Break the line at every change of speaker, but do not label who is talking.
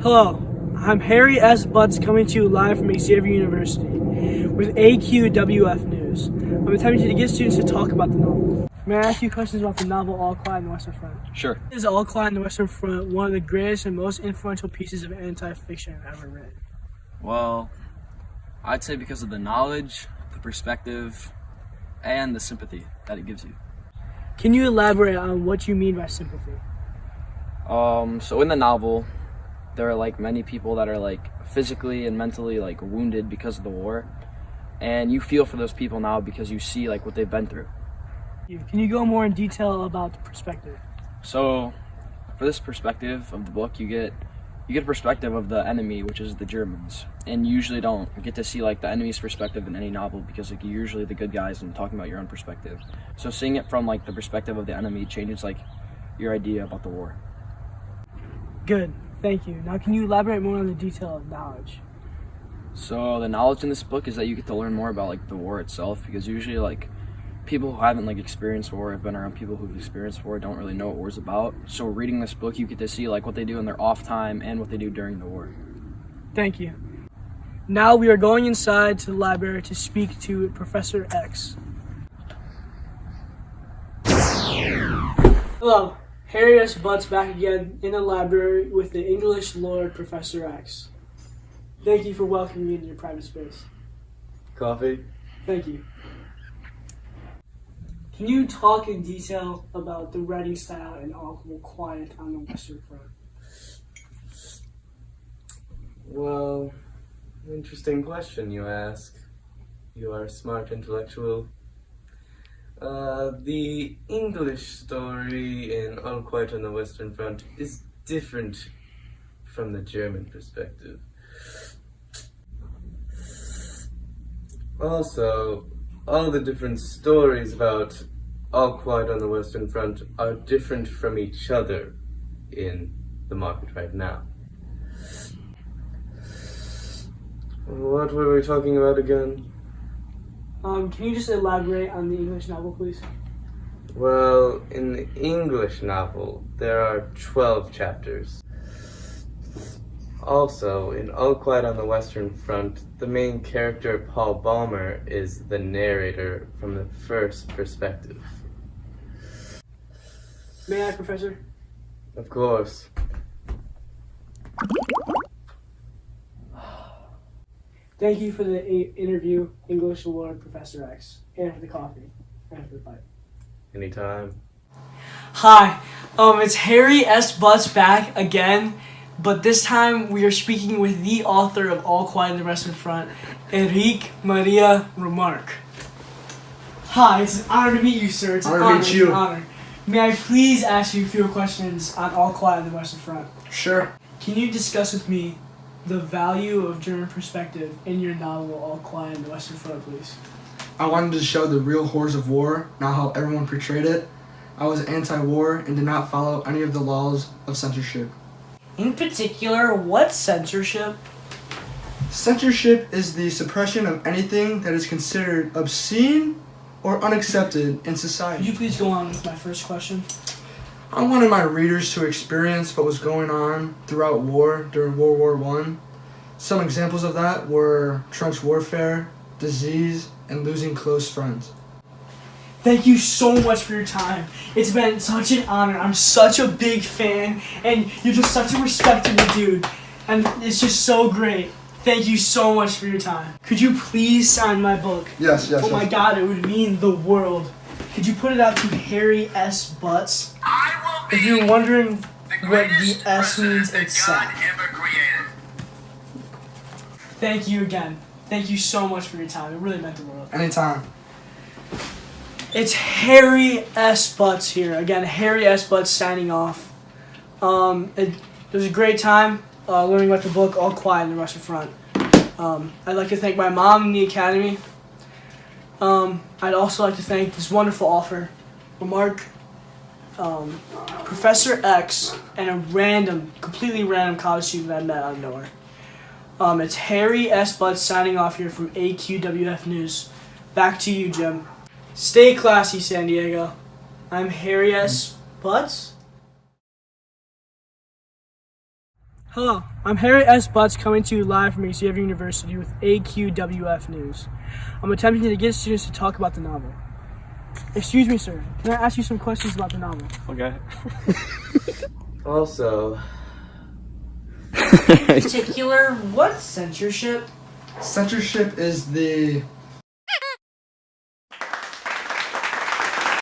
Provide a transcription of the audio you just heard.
Hello, I'm Harry S. Butts coming to you live from Xavier University with Aqwf News. I'm attempting to get students to talk about the novel. May I ask you questions about the novel All Quiet on the Western Front?
Sure.
Is All Quiet on the Western Front one of the greatest and most influential pieces of anti-fiction ever written?
Well, I'd say because of the knowledge, the perspective, and the sympathy that it gives you.
Can you elaborate on what you mean by sympathy?
So in the novel, there are many people that are physically and mentally wounded because of the war, and you feel for those people now because you see what they've been through.
Can you go more in detail about the perspective?
So for this perspective of the book, you get a perspective of the enemy, which is the Germans, and you usually don't get to see the enemy's perspective in any novel because you're usually the good guys and talking about your own perspective. So seeing it from the perspective of the enemy changes your idea about the war.
Good, thank you. Now can you elaborate more on the detail of knowledge?
So the knowledge in this book is that you get to learn more about the war itself, because usually people who haven't experienced war, have been around people who've experienced war, don't really know what war's about. So reading this book, you get to see what they do in their off time and what they do during the war.
Thank you. Now we are going inside to the library to speak to Professor X. Hello, Harry S. Butts back again in the library with the English Lord Professor X. Thank you for welcoming me into your private space.
Coffee?
Thank you. Can you talk in detail about the writing style in All Quiet on the Western Front?
Well, interesting question you ask. You are a smart intellectual. The English story in All Quiet on the Western Front is different from the German perspective. Also, all the different stories about All Quiet on the Western Front are different from each other in the market right now. What were we talking about again?
Can you just elaborate on the English novel, please?
Well, in the English novel, there are 12 chapters. Also, in All Quiet on the Western Front, the main character, Paul Balmer, is the narrator from the first perspective.
May I, Professor?
Of course.
Thank you for the interview, English Lord Professor X, and for the coffee, and for the pipe.
Anytime.
Hi, it's Harry S. Butts back again, but this time we are speaking with the author of All Quiet on the Western Front, Enrique Maria Remarque. Hi, it's an honor to meet you, sir. It's an honor. It's an honor. May I please ask you a few questions on All Quiet on the Western Front?
Sure.
Can you discuss with me the value of German perspective in your novel All Quiet on the Western Front, please?
I wanted to show the real horrors of war, not how everyone portrayed it. I was anti-war and did not follow any of the laws of censorship.
In particular, what censorship?
Censorship is the suppression of anything that is considered obscene or unaccepted in society.
Could you please go on with my first question?
I wanted my readers to experience what was going on throughout war during World War I. Some examples of that were trench warfare, disease, and losing close friends.
Thank you so much for your time. It's been such an honor. I'm such a big fan, and you're just such a respectable dude, and it's just so great. Thank you so much for your time. Could you please sign my book?
Yes.
Oh my God, it would mean the world. Could you put it out to Harry S. Butts? If you're wondering what the S means, it's sad. Thank you again. Thank you so much for your time. It really meant the world.
Anytime.
It's Harry S. Butts here. Again, Harry S. Butts signing off. It was a great time learning about the book All Quiet on the Western Front. I'd like to thank my mom and the Academy. I'd also like to thank this wonderful author, Remarque, Professor X, and a completely random college student I met out of nowhere. It's Harry S. Butts signing off here from Aqwf News. Back to you, Jim. Stay classy, San Diego. I'm Harry S. Butts. Hello, I'm Harry S. Butts coming to you live from Xavier University with Aqwf News. I'm attempting to get students to talk about the novel. Excuse me, sir. Can I ask you some questions about the novel?
Okay.
Also,
In particular, what's censorship?
Censorship is the